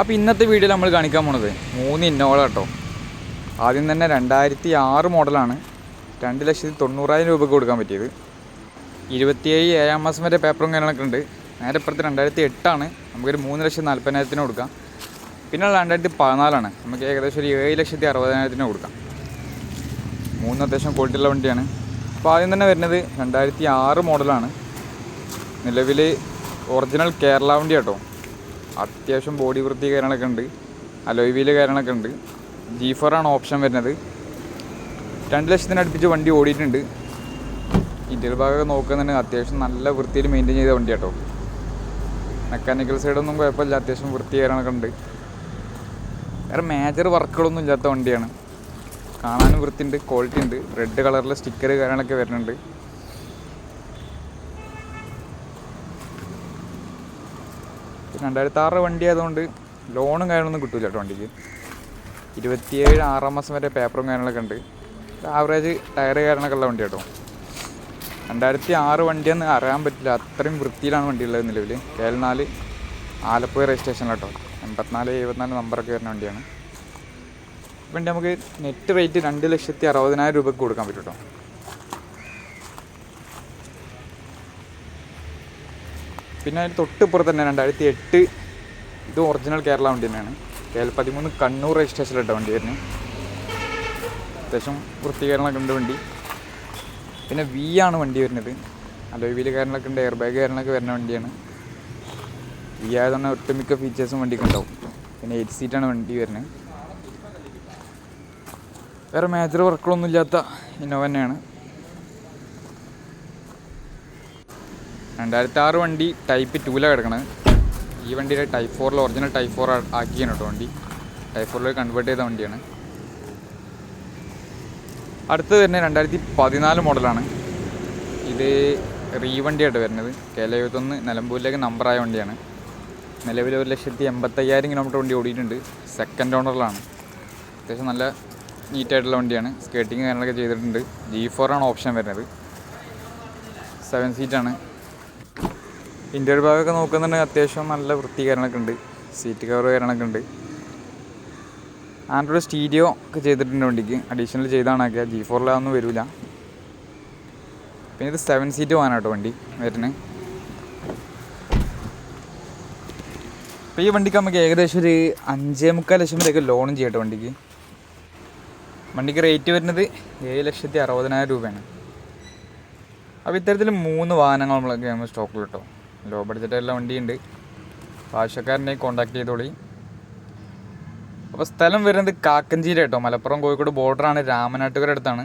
അപ്പോൾ ഇന്നത്തെ വീഡിയോയിൽ നമ്മൾ കാണിക്കാൻ പോണത് 3 ഇന്നോവ കേട്ടോ. ആദ്യം തന്നെ 2006 മോഡലാണ്. 2,90,000 രൂപയ്ക്ക് കൊടുക്കാൻ പറ്റിയത്. 27 ഏഴാം മാസം വരെ പേപ്പറും കാര്യങ്ങളൊക്കെ ഉണ്ട്. നേരെ ഇപ്പുറത്ത് 2008 നമുക്കൊരു 3,40,000 കൊടുക്കാം. പിന്നെയുള്ള 2014 നമുക്ക് ഏകദേശം ഒരു 7,60,000 കൊടുക്കാം. 3 അത്യാവശ്യം ക്വാളിറ്റിയുള്ള വണ്ടിയാണ്. അപ്പോൾ ആദ്യം തന്നെ വരുന്നത് 2006 മോഡലാണ്. നിലവിൽ ഒറിജിനൽ കേരള വണ്ടി കേട്ടോ. അത്യാവശ്യം ബോഡി വൃത്തി കാര്യങ്ങളൊക്കെ ഉണ്ട്. അലോയ് വീല് കാര്യങ്ങളൊക്കെ ഉണ്ട്. G4 ഓപ്ഷൻ വരുന്നത്. 2 ലക്ഷത്തിന് അടുപ്പിച്ച് വണ്ടി ഓടിയിട്ടുണ്ട്. ഇന്ത്യൻ ഭാഗമൊക്കെ നോക്കുന്നുണ്ടെങ്കിൽ അത്യാവശ്യം നല്ല വൃത്തിയിൽ മെയിൻറ്റെയിൻ ചെയ്ത വണ്ടി കേട്ടോ. മെക്കാനിക്കൽ സൈഡൊന്നും കുഴപ്പമില്ല, അത്യാവശ്യം വൃത്തി കാര്യങ്ങളൊക്കെ ഉണ്ട്. വേറെ മേജർ വർക്കുകളൊന്നും ഇല്ലാത്ത വണ്ടിയാണ്. കാണാനും വൃത്തിയുണ്ട്, ക്വാളിറ്റി ഉണ്ട്. റെഡ് കളറിലെ സ്റ്റിക്കർ കാര്യങ്ങളൊക്കെ വരുന്നുണ്ട്. പിന്നെ 2006 വണ്ടി ആയതുകൊണ്ട് ലോണും കാര്യങ്ങളൊന്നും കിട്ടില്ല കേട്ടോ വണ്ടിക്ക്. 27 6 മാസം വരെ പേപ്പറും കാര്യങ്ങളൊക്കെ ഉണ്ട്. ആവറേജ് ടയർ കാര്യങ്ങളൊക്കെ ഉള്ള വണ്ടി കേട്ടോ. 2006 വണ്ടിയെന്ന് അറിയാൻ പറ്റില്ല, അത്രയും വൃത്തിയിലാണ് വണ്ടി ഉള്ളത്. നിലവിൽ KL4 ആലപ്പുഴ രജിസ്ട്രേഷൻ കേട്ടോ. 84 നമ്പറൊക്കെ വരുന്ന വണ്ടിയാണ്. വണ്ടി നമുക്ക് നെറ്റ് റേറ്റ് 2,60,000 രൂപയ്ക്ക് കൊടുക്കാൻ പറ്റും കേട്ടോ. പിന്നെ അതിന് തൊട്ടിപ്പുറത്ത് തന്നെ 2008 ഇത് ഒറിജിനൽ കേരള വണ്ടി തന്നെയാണ്. KL13 കണ്ണൂർ രജിസ്ട്രേഷനിലിട്ട വണ്ടി വരുന്നത്. അത്യാവശ്യം വൃത്തികരണമൊക്കെ ഉണ്ട് വണ്ടി. പിന്നെ V ആണ് വണ്ടി വരുന്നത്. അലോയ് വീല് കാര്യങ്ങളൊക്കെ ഉണ്ട്, എയർ ബാഗ് കാര്യങ്ങളൊക്കെ വരുന്ന വണ്ടിയാണ്. V ആയതുകൊണ്ട് ഒട്ടുമിക്ക ഫീച്ചേഴ്സും വണ്ടിക്ക് ഉണ്ടാവും. പിന്നെ 8 സീറ്റാണ് വണ്ടി വരുന്നത്. വേറെ മേജർ വർക്കുകളൊന്നും ഇല്ലാത്ത ഇന്നോവ തന്നെയാണ്. 2006 വണ്ടി ടൈപ്പ് 2 കിടക്കണത്. ഈ വണ്ടിയുടെ ടൈപ്പ് 4 ഒറിജിനൽ ടൈപ്പ് 4 ആക്കിയാണ് കേട്ടോ വണ്ടി. ടൈപ്പ് 4 കൺവേർട്ട് ചെയ്ത വണ്ടിയാണ്. അടുത്തത് വരുന്നത് 2014 മോഡലാണ്. ഇത് വണ്ടിയായിട്ട് വരുന്നത്. KL71 നിലമ്പൂരിലേക്ക് നമ്പറായ വണ്ടിയാണ്. നിലവിൽ 1,85,000 കിലോമീറ്റർ വണ്ടി ഓടിയിട്ടുണ്ട്. സെക്കൻഡ് ഓണറിലാണ്. അത്യാവശ്യം നല്ല നീറ്റായിട്ടുള്ള വണ്ടിയാണ്. സ്കേട്ടിങ് കാര്യങ്ങളൊക്കെ ചെയ്തിട്ടുണ്ട്. G4 ഓപ്ഷൻ വരുന്നത്. 7 സീറ്റാണ്. ഇന്റീരിയർ ഭാഗമൊക്കെ നോക്കുന്നുണ്ടെങ്കിൽ അത്യാവശ്യം നല്ല വൃത്തി കാര്യങ്ങളൊക്കെ ഉണ്ട്. സീറ്റ് കവർ കാര്യങ്ങളൊക്കെ ഉണ്ട്. ആൻഡ്രോയിഡ് സ്റ്റീരിയോ ഒക്കെ ചെയ്തിട്ടുണ്ട് വണ്ടിക്ക്. അഡീഷണൽ ചെയ്താണ് ആക്കിയ. G4 വരില്ല. പിന്നെ ഇത് 7 സീറ്റ് പോകാനാട്ടോ വണ്ടി വരുന്നത്. അപ്പോൾ ഈ വണ്ടിക്ക് നമുക്ക് ഏകദേശം ഒരു 5.25 ലക്ഷം വരെയൊക്കെ ലോണും ചെയ്യട്ടോ വണ്ടിക്ക്. വണ്ടിക്ക് റേറ്റ് വരുന്നത് 7,60,000 രൂപയാണ്. അപ്പോൾ ഇത്തരത്തിൽ 3 വാഹനങ്ങൾ നമ്മൾ സ്റ്റോക്കിൽ കിട്ടും. ലോ ബഡ്ജറ്റായിട്ടുള്ള വണ്ടിയുണ്ട്. ആവശ്യക്കാരനെ കോൺടാക്ട് ചെയ്തോളി. അപ്പോൾ സ്ഥലം വരുന്നത് കാക്കഞ്ചേരി കേട്ടോ. മലപ്പുറം കോഴിക്കോട് ബോർഡറാണ്. രാമനാട്ടുകര അടുത്താണ്.